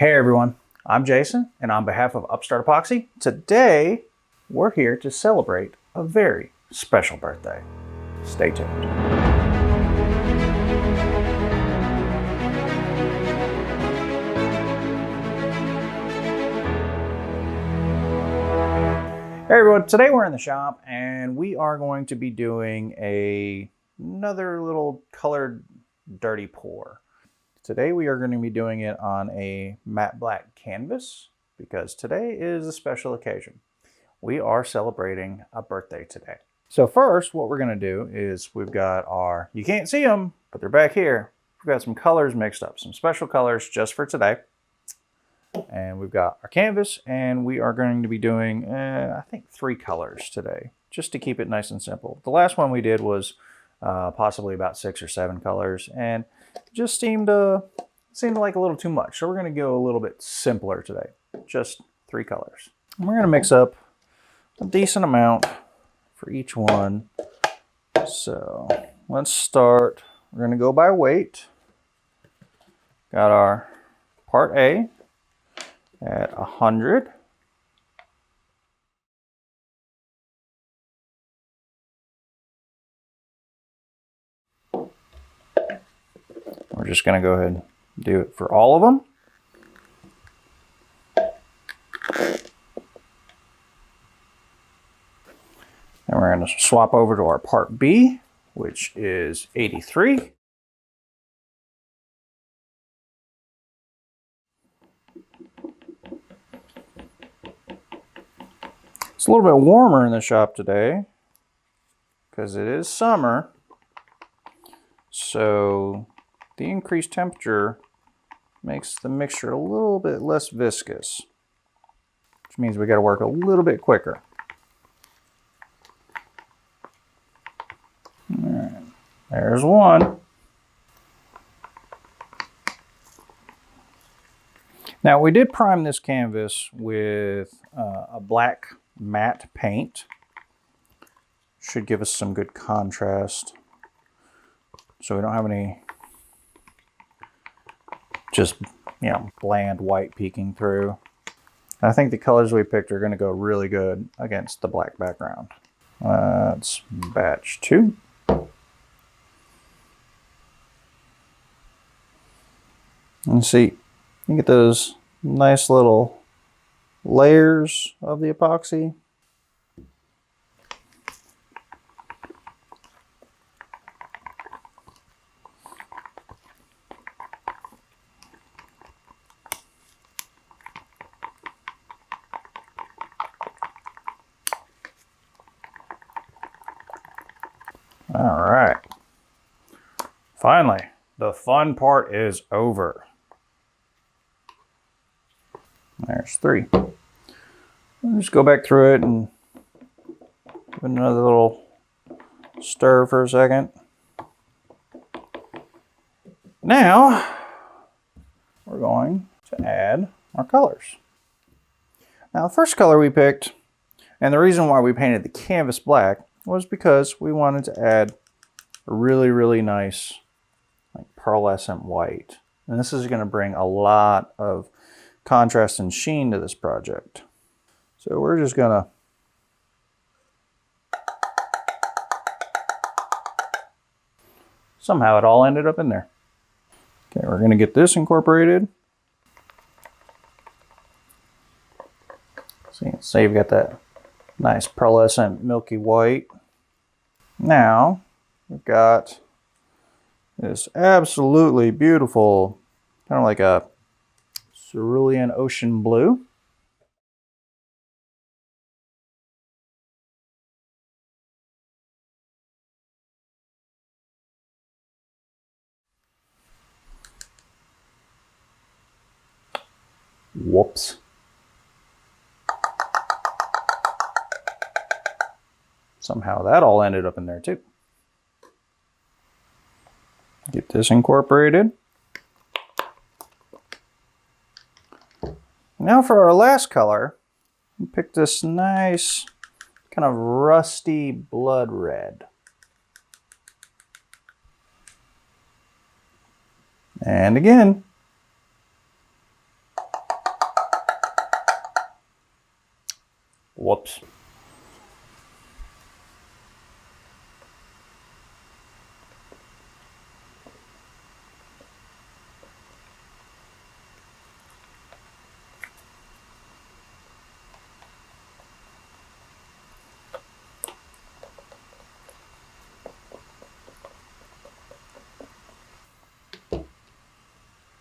Hey everyone, I'm Jason, and on behalf of Upstart Epoxy, today we're here to celebrate a very special birthday. Stay tuned. Hey everyone, today we're in the shop and we are going to be doing another little colored dirty pour. Today we are going to be doing it on a matte black canvas because today is a special occasion. We are celebrating a birthday today. So first what we're going to do is we've got our, you can't see them, but they're back here. We've got some colors mixed up, some special colors just for today. And we've got our canvas and we are going to be doing, I think 3 colors today, just to keep it nice and simple. The last one we did was possibly about 6 or 7 colors and just seemed like a little too much. So we're going to go a little bit simpler today, just 3 colors. And we're going to mix up a decent amount for each one. So let's start. We're going to go by weight. Got our part A at 100. We're just going to go ahead and do it for all of them. And we're going to swap over to our part B, which is 83. It's a little bit warmer in the shop today because it is summer. So the increased temperature makes the mixture a little bit less viscous, which means we got to work a little bit quicker. All right, there's one. Now we did prime this canvas with a black matte paint. Should give us some good contrast, so we don't have any just, you know, bland white peeking through. And I think the colors we picked are going to go really good against the black background. That's batch 2. And see, you get those nice little layers of the epoxy. All right. Finally, the fun part is over. There's 3. I'll just go back through it and give it another little stir for a second. Now, we're going to add our colors. Now, the first color we picked, and the reason why we painted the canvas black, was because we wanted to add a really, really nice, like, pearlescent white. And this is going to bring a lot of contrast and sheen to this project. So we're just gonna somehow it all ended up in there. Okay, we're gonna get this incorporated. So you've got that nice pearlescent milky white. Now we've got this absolutely beautiful, kind of like a cerulean ocean blue. Whoops. Somehow that all ended up in there too. Get this incorporated. Now for our last color, we pick this nice kind of rusty blood red. And again, Whoops.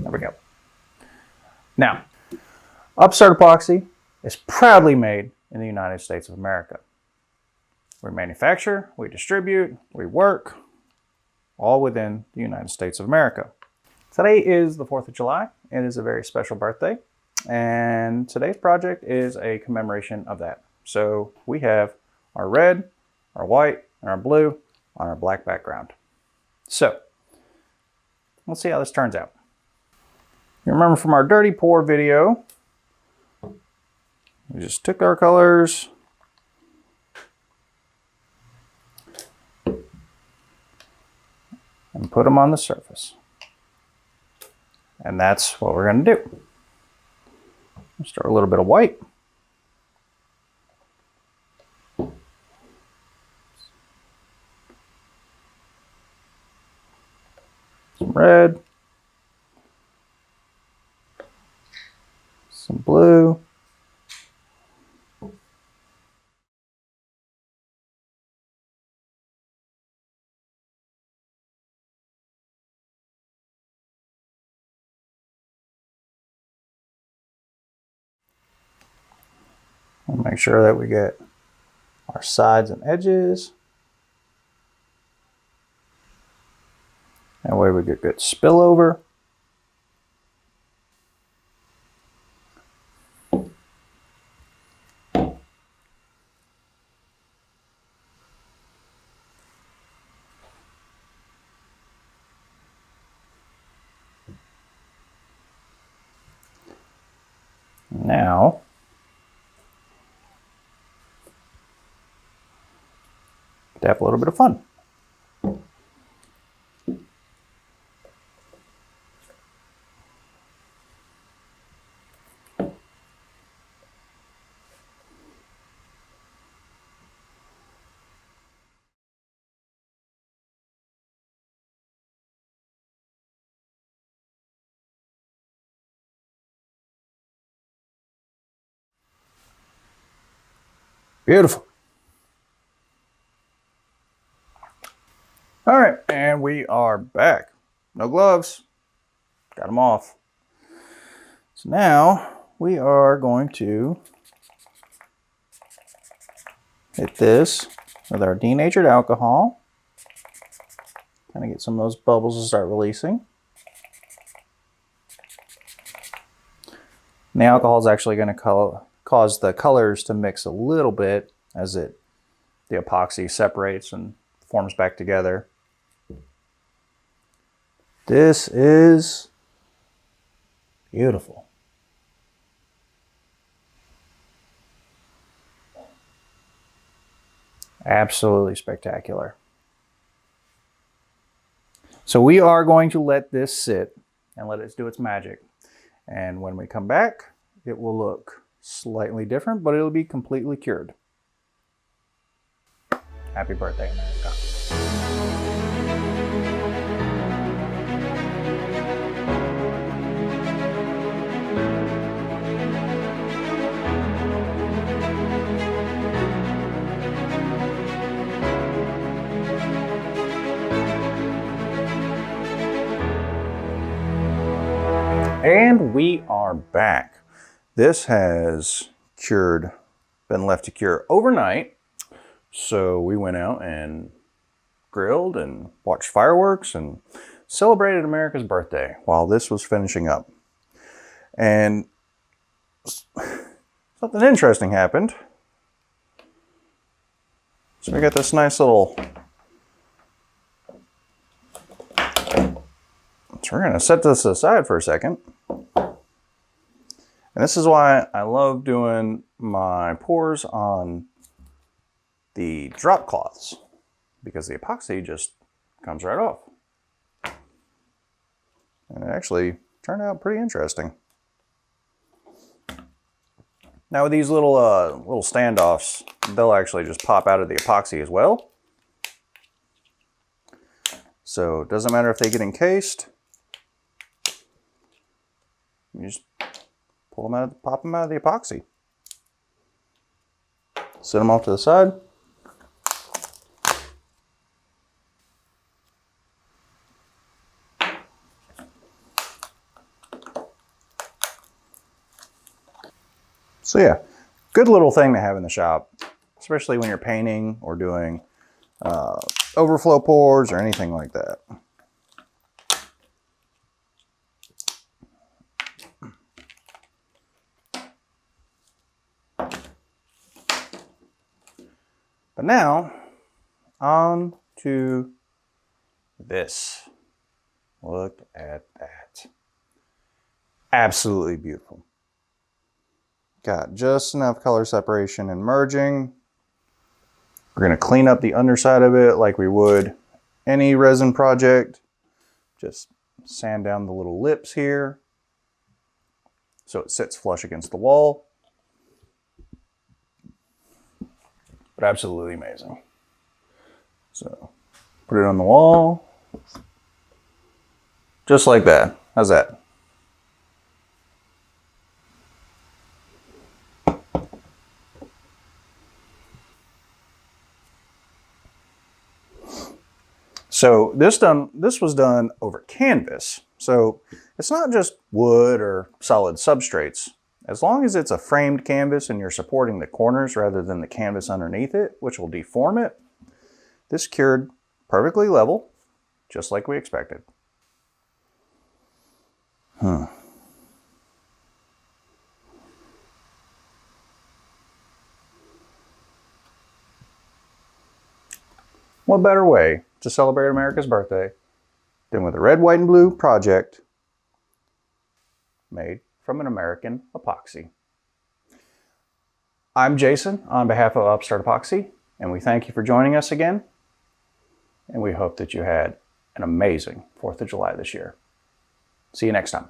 There we go. Now, Upstart Epoxy is proudly made in the United States of America. We manufacture, we distribute, we work, all within the United States of America. Today is the 4th of July. It is a very special birthday, and today's project is a commemoration of that. So we have our red, our white, and our blue on our black background. So let's see how this turns out. You remember from our dirty pour video, we just took our colors and put them on the surface. And that's what we're going to do. We'll start a little bit of white. Some red. Some blue. We'll make sure that we get our sides and edges. That way we get good spillover. Now, to have a little bit of fun. Beautiful. All right, and we are back. No gloves. Got them off. So now we are going to hit this with our denatured alcohol. Kind of get some of those bubbles to start releasing. And the alcohol is actually going to cause the colors to mix a little bit as the epoxy separates and forms back together. This is beautiful. Absolutely spectacular. So we are going to let this sit and let it do its magic. And when we come back, it will look slightly different, but it'll be completely cured. Happy birthday, America. And we are back. This has been left to cure overnight. So we went out and grilled and watched fireworks and celebrated America's birthday while this was finishing up. And something interesting happened. So we got this nice little... So we're going to set this aside for a second. And this is why I love doing my pours on the drop cloths, because the epoxy just comes right off. And it actually turned out pretty interesting. Now with these little standoffs, they'll actually just pop out of the epoxy as well. So it doesn't matter if they get encased. You just pull them out, pop them out of the epoxy. Set them off to the side. So yeah, good little thing to have in the shop, especially when you're painting or doing overflow pours or anything like that. But now, on to this. Look at that. Absolutely beautiful. Got just enough color separation and merging. We're going to clean up the underside of it like we would any resin project. Just sand down the little lips here so it sits flush against the wall. But absolutely amazing. So put it on the wall. Just like that. How's that? So this was done over canvas. So it's not just wood or solid substrates. As long as it's a framed canvas and you're supporting the corners rather than the canvas underneath it, which will deform it, this cured perfectly level, just like we expected. What better way to celebrate America's birthday than with a red, white, and blue project made from an American epoxy. I'm Jason on behalf of Upstart Epoxy, and we thank you for joining us again, and we hope that you had an amazing 4th of July this year. See you next time.